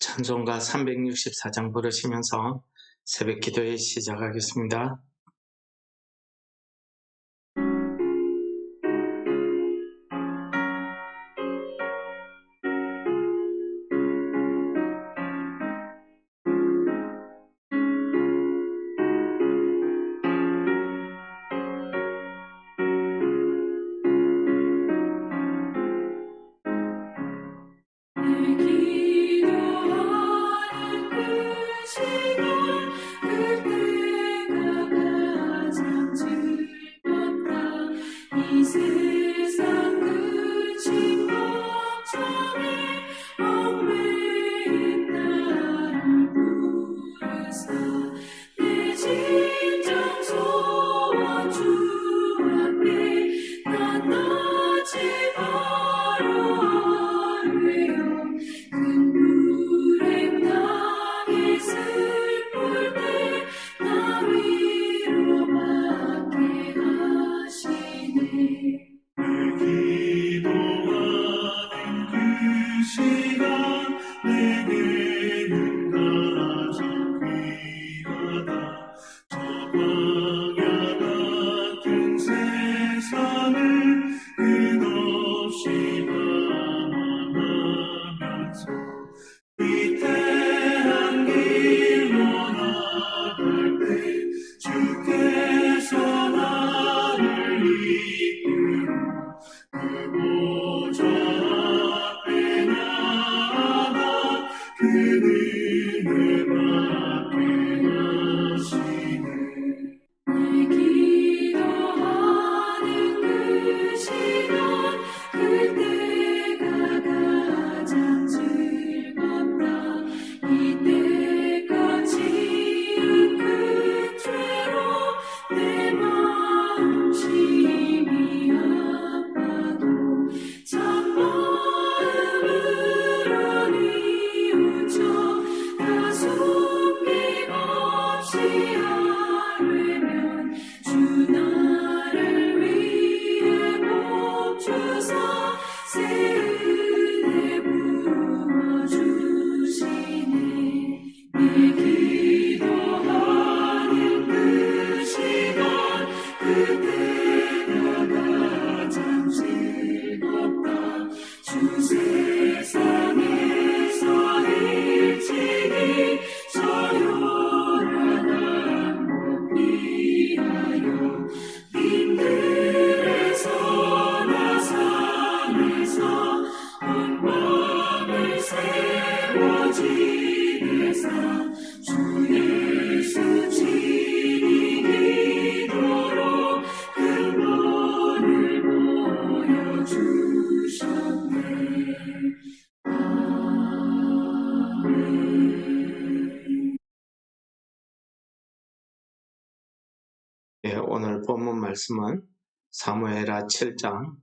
찬송가 364장 부르시면서 새벽 기도회 시작하겠습니다. 오늘 본문 말씀은 사무엘하 7장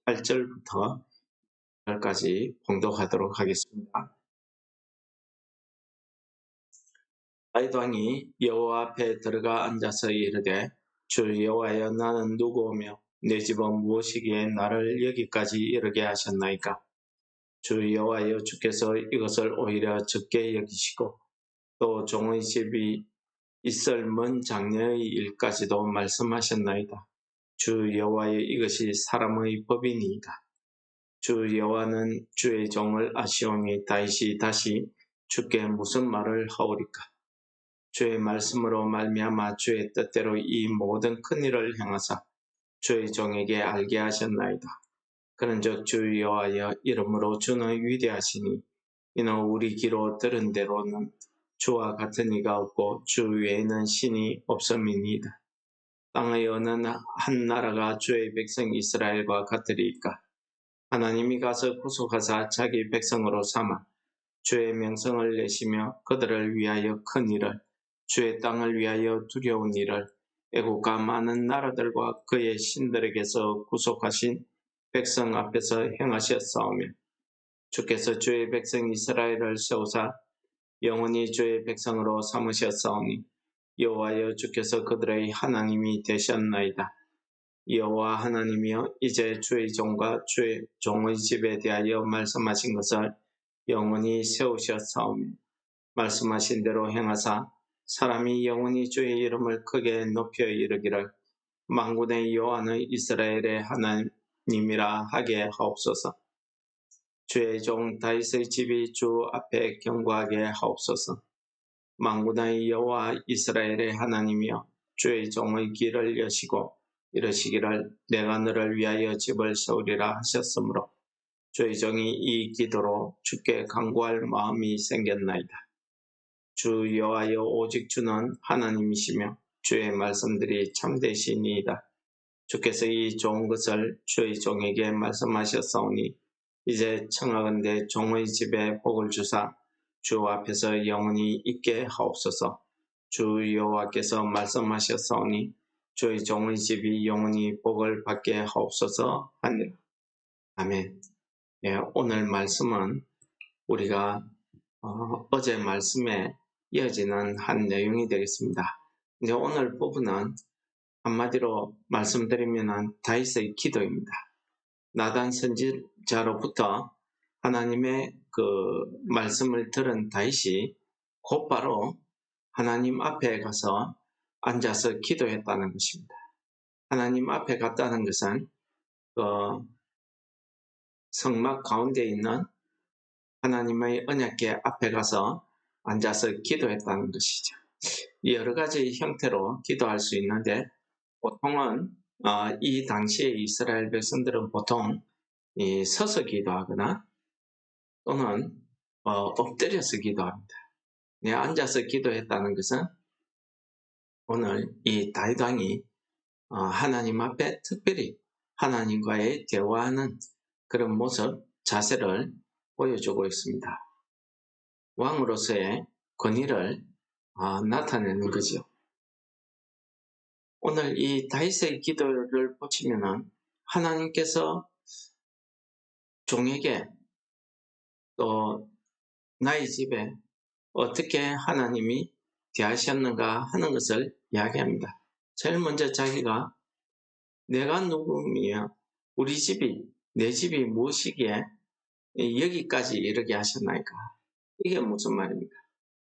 8절부터 10절까지 봉독하도록 하겠습니다. 다윗 왕이 여호와 앞에 들어가 앉아서 이르되 주 여호와여, 나는 누구오며 내 집은 무엇이기에 나를 여기까지 이르게 하셨나이까? 주 여호와여, 주께서 이것을 오히려 적게 여기시고 또 종의 집이 있을 먼 장래의 일까지도 말씀하셨나이다. 주 여호와여, 이것이 사람의 법이니이다. 주 여호와는 주의 종을 아시오니 다윗이 다시 주께 무슨 말을 하오리까? 주의 말씀으로 말미암아 주의 뜻대로 이 모든 큰 일을 행하사 주의 종에게 알게 하셨나이다. 그런즉 주 여호와여, 이름으로 주는 위대하시니 이는 우리 귀로 들은 대로는 주와 같은 이가 없고 주 외에는 신이 없음이니이다. 땅의 어느 한 나라가 주의 백성 이스라엘과 같으리이까? 하나님이 가서 구속하사 자기 백성으로 삼아 주의 명성을 내시며 그들을 위하여 큰 일을, 주의 땅을 위하여 두려운 일을 애국과 많은 나라들과 그의 신들에게서 구속하신 백성 앞에서 행하셨사오며, 주께서 주의 백성 이스라엘을 세우사 영원히 주의 백성으로 삼으셨사오니 여호와여, 주께서 그들의 하나님이 되셨나이다. 여호와 하나님이여, 이제 주의 종과 주의 종의 집에 대하여 말씀하신 것을 영원히 세우셨사오며 말씀하신 대로 행하사 사람이 영원히 주의 이름을 크게 높여 이르기를 만군의 여호와는 이스라엘의 하나님이라 하게 하옵소서. 주의 종 다윗의 집이 주 앞에 경고하게 하옵소서. 만군의 여호와 이스라엘의 하나님이여 주의 종의 길을 여시고 이르시기를 내가 너를 위하여 집을 세우리라 하셨으므로 주의 종이 이 기도로 주께 간구할 마음이 생겼나이다. 주 여호와여 오직 주는 하나님이시며 주의 말씀들이 참되시니이다. 주께서 이 좋은 것을 주의 종에게 말씀하셨사오니 이제 청하건대 종의 집에 복을 주사 주 앞에서 영원히 있게 하옵소서. 주 여호와께서 말씀하셨사오니 주의 종의 집이 영원히 복을 받게 하옵소서 하니라. 아멘. 예, 오늘 말씀은 우리가 어제 말씀에 이어지는 한 내용이 되겠습니다. 이제 오늘 부분은 한마디로 말씀드리면 다윗의 기도입니다. 나단 선지자로부터 하나님의 그 말씀을 들은 다윗이 곧바로 하나님 앞에 가서 앉아서 기도했다는 것입니다. 하나님 앞에 갔다는 것은 그 성막 가운데 있는 하나님의 언약궤 앞에 가서 앉아서 기도했다는 것이죠. 여러 가지 형태로 기도할 수 있는데 보통은 이 당시에 이스라엘 백성들은 보통 서서 기도하거나 또는 엎드려서 기도합니다. 앉아서 기도했다는 것은 오늘 이 다윗 왕이 하나님 앞에 특별히 하나님과의 대화하는 그런 모습, 자세를 보여주고 있습니다. 왕으로서의 권위를 나타내는 거죠. 오늘 이 다윗의 기도를 보시면은 하나님께서 종에게 또 나의 집에 어떻게 하나님이 대하셨는가 하는 것을 이야기합니다. 제일 먼저 자기가 내가 누구며 우리 집이 내 집이 무엇이기에 여기까지 이르게 하셨나이까? 이게 무슨 말입니까?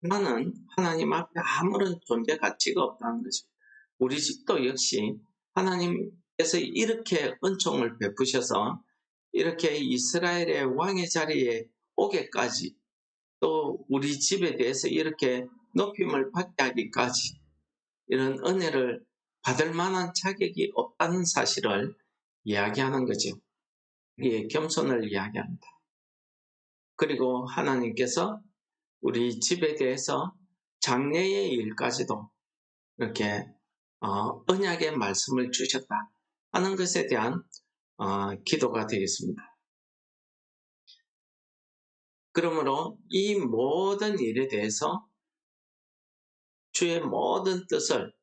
나는 하나님 앞에 아무런 존재 가치가 없다는 것입니다. 우리 집도 역시 하나님께서 이렇게 은총을 베푸셔서 이렇게 이스라엘의 왕의 자리에 오게까지 또 우리 집에 대해서 이렇게 높임을 받게 하기까지 이런 은혜를 받을 만한 자격이 없다는 사실을 이야기하는 거죠. 이게 겸손을 이야기합니다. 그리고 하나님께서 우리 집에 대해서 장래의 일까지도 이렇게 언약의 말씀을 주셨다 하는 것에 대한 기도가 되겠습니다. 그러므로 이 모든 일에 대해서 주의 모든 뜻을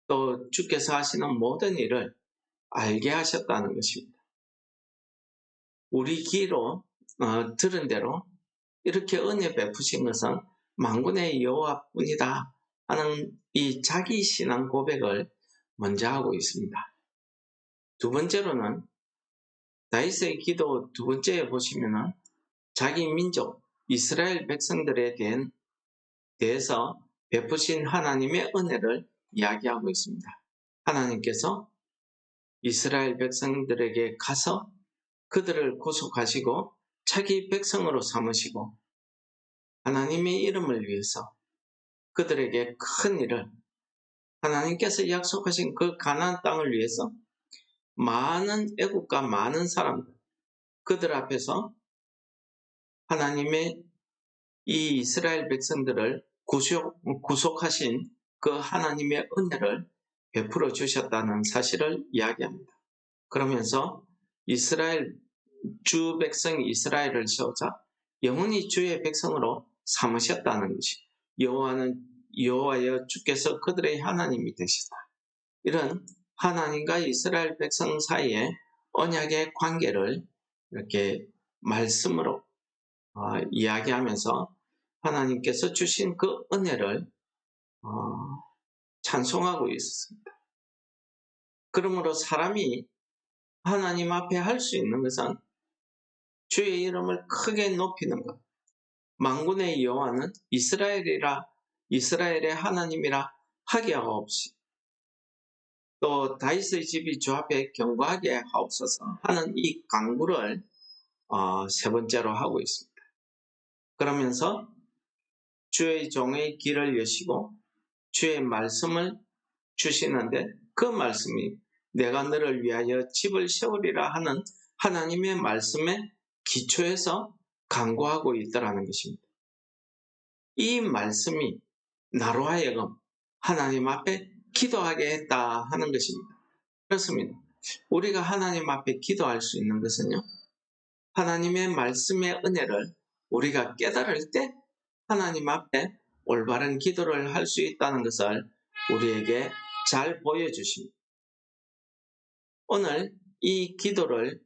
또 주께서 하시는 모든 일을 알게 하셨다는 것입니다. 우리 귀로 들은 대로 이렇게 은혜 베푸신 것은 만군의 여호와뿐이다 하는 이 자기 신앙 고백을 먼저 하고 있습니다. 두 번째로는 다윗의 기도 두 번째에 보시면은 자기 민족 이스라엘 백성들에 대해서 베푸신 하나님의 은혜를 이야기하고 있습니다. 하나님께서 이스라엘 백성들에게 가서 그들을 구속하시고 자기 백성으로 삼으시고 하나님의 이름을 위해서 그들에게 큰 일을 하나님께서 약속하신 그 가나안 땅을 위해서 많은 애국과 많은 사람들 그들 앞에서 하나님의 이 이스라엘 백성들을 구속하신 그 하나님의 은혜를 베풀어 주셨다는 사실을 이야기합니다. 그러면서 이스라엘 주 백성 이스라엘을 세우자 영원히 주의 백성으로 삼으셨다는 것이 여호와여 주께서 그들의 하나님이 되시다. 이런 하나님과 이스라엘 백성 사이의 언약의 관계를 이렇게 말씀으로 이야기하면서 하나님께서 주신 그 은혜를 찬송하고 있었습니다. 그러므로 사람이 하나님 앞에 할 수 있는 것은 주의 이름을 크게 높이는 것. 만군의 여호와는 이스라엘의 하나님이라 하게 하옵시고 또 다윗의 집이 주 앞에 경고하게 하옵소서 하는 이 간구를 세 번째로 하고 있습니다. 그러면서 주의 종의 길을 여시고 주의 말씀을 주시는데 그 말씀이 내가 너를 위하여 집을 세우리라 하는 하나님의 말씀에 기초해서 간구하고 있다라는 것입니다. 이 말씀이 나로 하여금 하나님 앞에 기도하게 했다 하는 것입니다. 그렇습니다. 우리가 하나님 앞에 기도할 수 있는 것은요, 하나님의 말씀의 은혜를 우리가 깨달을 때 하나님 앞에 올바른 기도를 할 수 있다는 것을 우리에게 잘 보여주십니다. 오늘 이 기도를,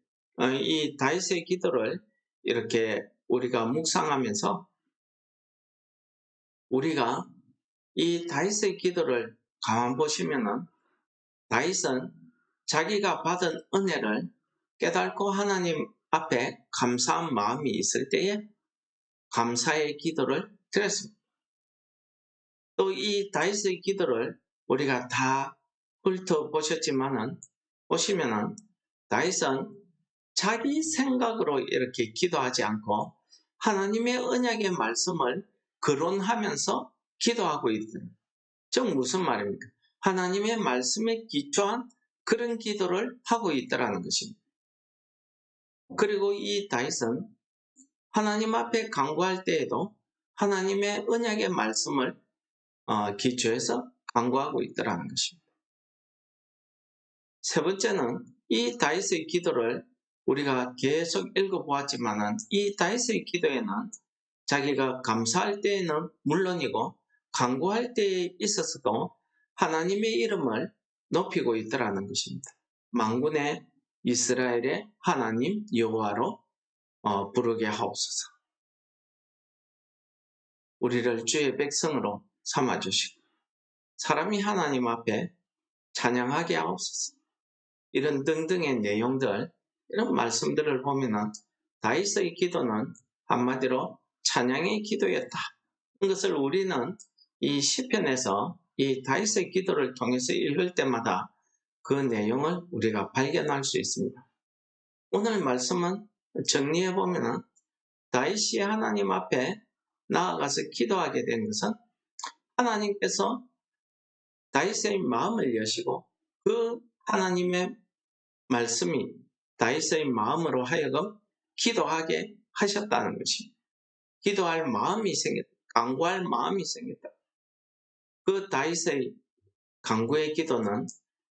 이 다윗의 기도를 이렇게 우리가 묵상하면서 우리가 이 다윗의 기도를 가만 보시면은 다윗은 자기가 받은 은혜를 깨닫고 하나님 앞에 감사한 마음이 있을 때에 감사의 기도를 드렸습니다. 또 이 다윗의 기도를 우리가 다 훑어보셨지만은 보시면은 다윗은 자기 생각으로 이렇게 기도하지 않고 하나님의 언약의 말씀을 거론하면서 기도하고 있어요. 즉 무슨 말입니까? 하나님의 말씀에 기초한 그런 기도를 하고 있다는 것입니다. 그리고 이 다윗은 하나님 앞에 간구할 때에도 하나님의 언약의 말씀을 기초해서 간구하고 있다는 것입니다. 세 번째는 이 다윗의 기도를 우리가 계속 읽어보았지만 이 다윗의 기도에는 자기가 감사할 때에는 물론이고 간구할 때에 있어서도 하나님의 이름을 높이고 있다는 것입니다. 만군의 이스라엘의 하나님 여호와로 부르게 하옵소서. 우리를 주의 백성으로 삼아주시고 사람이 하나님 앞에 찬양하게 하옵소서. 이런 등등의 내용들, 이런 말씀들을 보면 다윗의 기도는 한마디로 찬양의 기도였다. 이것을 우리는 이 시편에서 이 다윗의 기도를 통해서 읽을 때마다 그 내용을 우리가 발견할 수 있습니다. 오늘 말씀은 정리해 보면 다윗이 하나님 앞에 나아가서 기도하게 된 것은 하나님께서 다윗의 마음을 여시고 그 하나님의 말씀이 다윗의 마음으로 하여금 기도하게 하셨다는 것입니다. 기도할 마음이 생겼다. 간구할 마음이 생겼다. 그 다윗의 간구의 기도는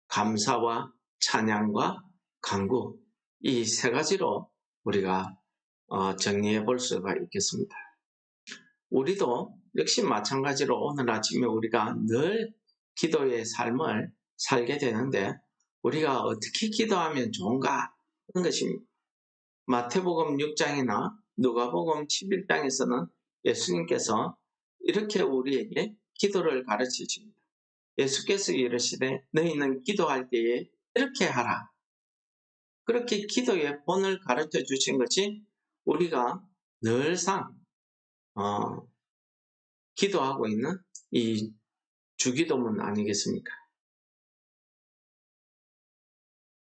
감사와 찬양과 간구, 이 세 가지로 우리가 정리해 볼 수가 있겠습니다. 우리도 역시 마찬가지로 오늘 아침에 우리가 늘 기도의 삶을 살게 되는데 우리가 어떻게 기도하면 좋은가 하는 것입니다. 마태복음 6장이나 누가복음 11장에서는 예수님께서 이렇게 우리에게 기도를 가르치십니다. 예수께서 이르시되 너희는 기도할 때에 이렇게 하라. 그렇게 기도의 본을 가르쳐 주신 것이 우리가 늘상 기도하고 있는 이 주기도문 아니겠습니까?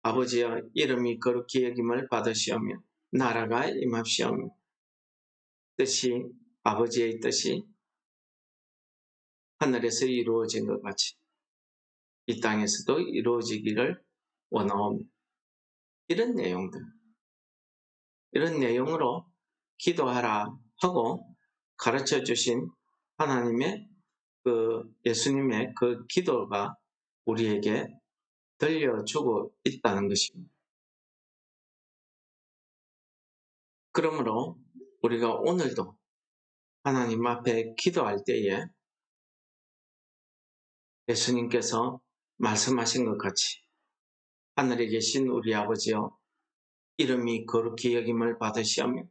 아버지여 이름이 거룩히 여김을 받으시오며 나라가 임합시오며 뜻이 아버지의 뜻이 하늘에서 이루어진 것 같이 이 땅에서도 이루어지기를 원하오며 이런 내용으로 기도하라 하고 가르쳐 주신 하나님의 예수님의 그 기도가 우리에게 들려주고 있다는 것입니다. 그러므로 우리가 오늘도 하나님 앞에 기도할 때에 예수님께서 말씀하신 것 같이 하늘에 계신 우리 아버지여 이름이 거룩히 여김을 받으시오며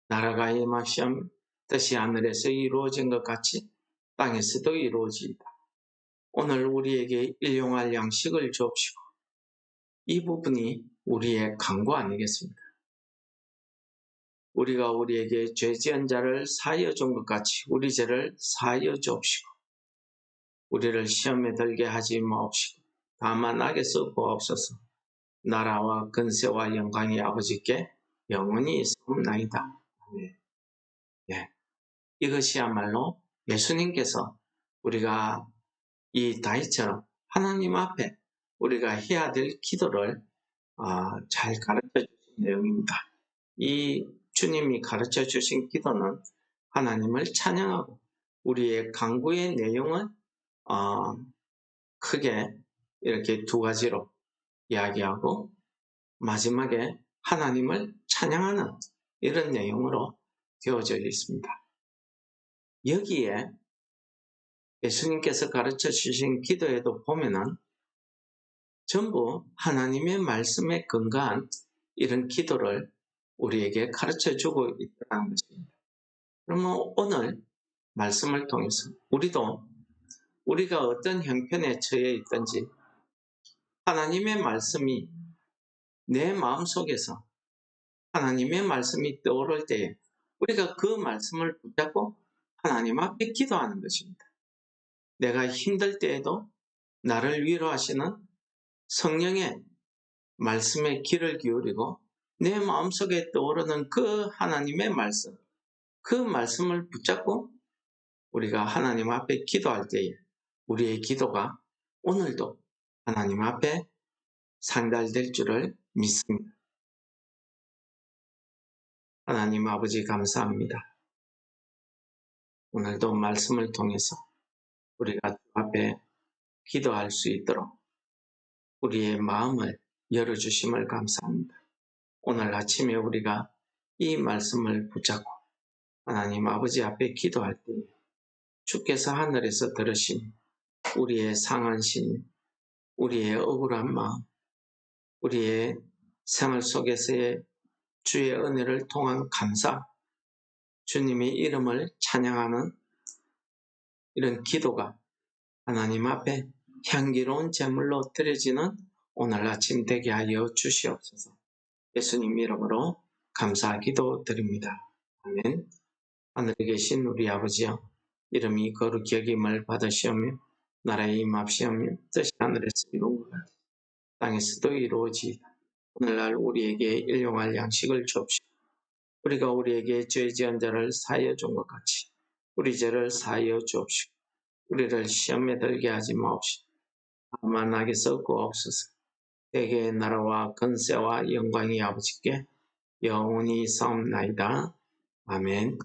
나라가 임하시오며 뜻이 하늘에서 이루어진 것 같이 땅에서도 이루어지이다. 오늘 우리에게 일용할 양식을 주옵시고 이 부분이 우리의 간구 아니겠습니까? 우리가 우리에게 죄 지은 자를 사하여 준 것 같이 우리 죄를 사하여 주옵시고 우리를 시험에 들게 하지 마옵시고 다만 악에서 구하옵소서. 나라와 근세와 영광이 아버지께 영원히 있사옵나이다. 아멘. 예. 이것이야말로 예수님께서 우리가 이 다윗처럼 하나님 앞에 우리가 해야 될 기도를 잘 가르쳐 주신 내용입니다. 이 주님이 가르쳐 주신 기도는 하나님을 찬양하고 우리의 간구의 내용은 크게 이렇게 두 가지로 이야기하고 마지막에 하나님을 찬양하는 이런 내용으로 되어져 있습니다. 여기에 예수님께서 가르쳐 주신 기도에도 보면은 전부 하나님의 말씀에 근거한 이런 기도를 우리에게 가르쳐 주고 있다는 것입니다. 그러면 오늘 말씀을 통해서 우리도 우리가 어떤 형편에 처해 있든지 하나님의 말씀이 내 마음속에서 하나님의 말씀이 떠오를 때에 우리가 그 말씀을 붙잡고 하나님 앞에 기도하는 것입니다. 내가 힘들 때에도 나를 위로하시는 성령의 말씀에 귀를 기울이고 내 마음속에 떠오르는 그 하나님의 말씀, 그 말씀을 붙잡고 우리가 하나님 앞에 기도할 때에 우리의 기도가 오늘도 하나님 앞에 상달될 줄을 믿습니다. 하나님 아버지 감사합니다. 오늘도 말씀을 통해서 우리가 주 앞에 기도할 수 있도록 우리의 마음을 열어주심을 감사합니다. 오늘 아침에 우리가 이 말씀을 붙잡고 하나님 아버지 앞에 기도할 때 주께서 하늘에서 들으신 우리의 상한 심, 우리의 억울한 마음, 우리의 생활 속에서의 주의 은혜를 통한 감사, 주님의 이름을 찬양하는 이런 기도가 하나님 앞에 향기로운 제물로 드려지는 오늘 아침 되게 하여 주시옵소서. 예수님 이름으로 감사 기도 드립니다. 아멘. 하늘에 계신 우리 아버지여, 이름이 거룩히 여김을 받으시오며 나라에 임합시오며 뜻이 하늘에서 이룬 것 같이 땅에서도 이루어지이다. 오늘날 우리에게 일용할 양식을 주옵시고 우리가 우리에게 죄 지은 자를 사하여 준 것 같이 우리 죄를 사하여 주옵시고 우리를 시험에 들게 하지 마옵시고 다만 악에서 구하옵소서. 대개의 나라와 권세와 영광이 아버지께 영원히 있사옵나이다. 아멘.